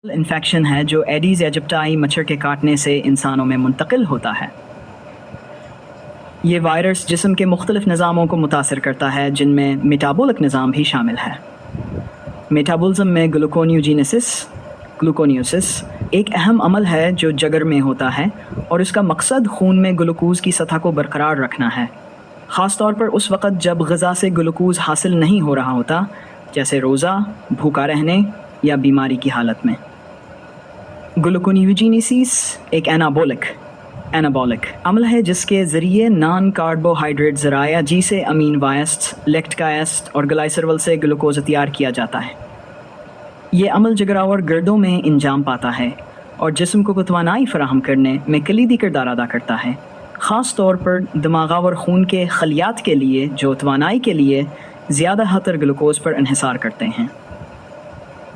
Infection है जो Aedes aegypti मच्छर के काटने से इंसानों में मुंतकिल होता है। ये वायरस जिस्म के मुख्तलिफ निज़ामों को मुतासर करता है, जिनमें मेटाबॉलिक निज़ाम भी शामिल है। मेटाबॉलिज्म में ग्लूकोनियोसिस एक अहम अमल है जो जगर में होता है और इसका मकसद खून में ग्लूकोज़ की सतह को बरकरार रखना है, ख़ास तौर पर उस वक़्त जब ग़िज़ा से ग्लूकोज़ हासिल नहीं हो रहा होता, जैसे रोज़ा, भूखा रहने या बीमारी की हालत में। ग्लूकोनियोजेनेसिस एक एनाबॉलिक अमल है जिसके ज़रिए नॉन कार्बोहाइड्रेट ज़राया जिसे अमीनो एसिड्स, लैक्टिक एसिड और ग्लाइसरॉल से ग्लूकोज़ तैयार किया जाता है। ये अमल जिगरा और गर्दों में इंजाम पाता है और जिस्म को तवानाई फराहम करने में कलीदी किरदार अदा करता है, ख़ास तौर पर दिमाग और खून के खलियात के लिए जो तवानाई के लिए ज़्यादा हतर ग्लूकोज़ पर इन्हिसार करते हैं।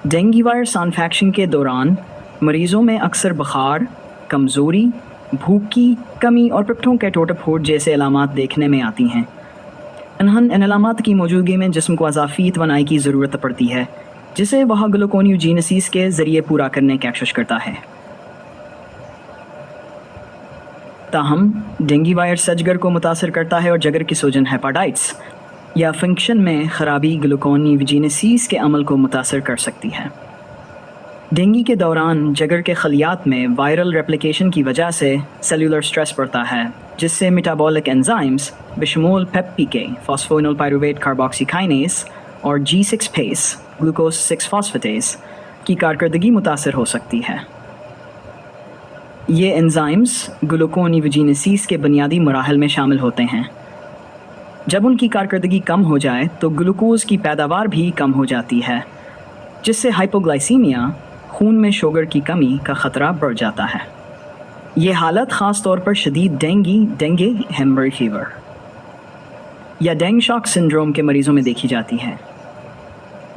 डेंगू वायरस इन्फेक्शन के दौरान मरीज़ों में अक्सर बुखार, कमज़ोरी, भूख की कमी और पिट्ठों के टोट-फोट जैसे अलामात देखने में आती हैं। इन अलामात की मौजूदगी में जिस्म को अज़ाफ़ी तवानाई की ज़रूरत पड़ती है, जिसे वह ग्लूकोनियोजेनेसिस के ज़रिए पूरा करने की कोशिश करता है। ताहम डेंगू वायरस सजगर को मुतासर करता है और जगर की सूजन हेपेटाइटिस या फंक्शन में ख़राबी ग्लूकोनियोजेनेसिस के अमल को मुतासर कर सकती है। डेंगू के दौरान जगर के खलियात में वायरल रेप्लिकेशन की वजह से सेलुलर स्ट्रेस पड़ता है, जिससे मेटाबॉलिक एंजाइम्स बशमूल पेप्पीके फॉस्फोइनोल पायरुवेट कार्बोक्सीकाइनेस और G6 फेस ग्लूकोज 6 फॉस्फेटेस की कारकर्दगी मुतासर हो सकती है। ये एंजाइम्स ग्लूकोनियोजेनेसिस के बुनियादी मराहल में शामिल होते हैं। जब उनकी कारकर्दगी कम हो जाए तो ग्लूकोज़ की पैदावार भी कम हो जाती है, जिससे हाइपोग्लाइसीमिया खून में शुगर की कमी का ख़तरा बढ़ जाता है। ये हालत ख़ास तौर पर शदीद डेंगू हेमरेज फीवर या डेंग शॉक सिंड्रोम के मरीज़ों में देखी जाती है।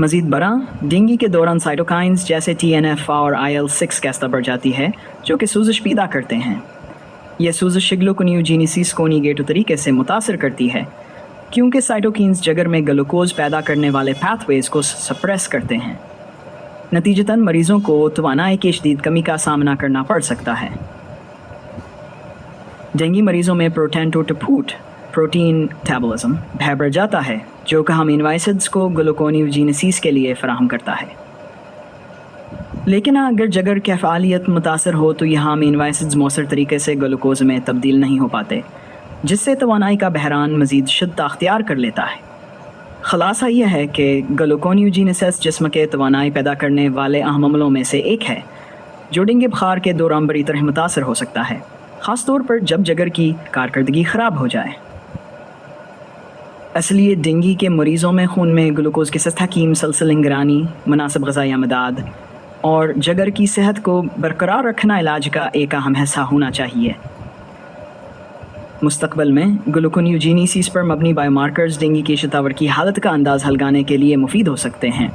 मज़ीद बरा डेंगू के दौरान साइटोकाइंस जैसे TNF और IL-6 की अस्तर बढ़ जाती है, जो कि सूजश पैदा करते हैं। यह सूजश ग्लूकोनियोजेनेसिस को निगेटिव तरीके से मुतासर करती है, क्योंकि साइटोकिन्स जगर में ग्लूकोज पैदा करने वाले पैथवेज़ को सप्रेस करते हैं। नतीजतन मरीज़ों को तवानाई की शदीद कमी का सामना करना पड़ सकता है। डेंगू मरीज़ों में प्रोटीन मेटाबॉलिज्म बढ़ जाता है, जो कि अमीनो एसिड्स को ग्लूकोनियोजेनेसिस के लिए फराहम करता है। लेकिन अगर जगर की फ़ालियत मुतासर हो तो यहाँ अमीनो एसिड्स मौसर तरीके से ग्लूकोज में तब्दील नहीं हो पाते, जिससे तवानाई का बहरान मज़ीद शिद्दत अख्तियार कर लेता है। ख़ुलासा यह है कि ग्लूकोनियोजेनेसिस जिस्म के तवानाई पैदा करने वाले अहम अमलों में से एक है, जो डेंगू बुखार के दौरान बड़ी तरह मुतासर हो सकता है, ख़ास तौर पर जब जगर की कारकर्दगी ख़राब हो जाए। इसलिए डेंगू के मरीज़ों में खून में ग्लूकोज़ की सतह की मुसलसल निगरानी, मुनासिब ग़िज़ाई मदाद और जगर की सेहत को बरकरार रखना इलाज का एक अहम हिस्सा होना चाहिए। मुस्तक़बिल में ग्लूकोनियोजेनेसिस पर मबनी बायोमार्कर्स डेंगू की शतावर की हालत का अंदाज़ लगाने के लिए मुफीद हो सकते हैं।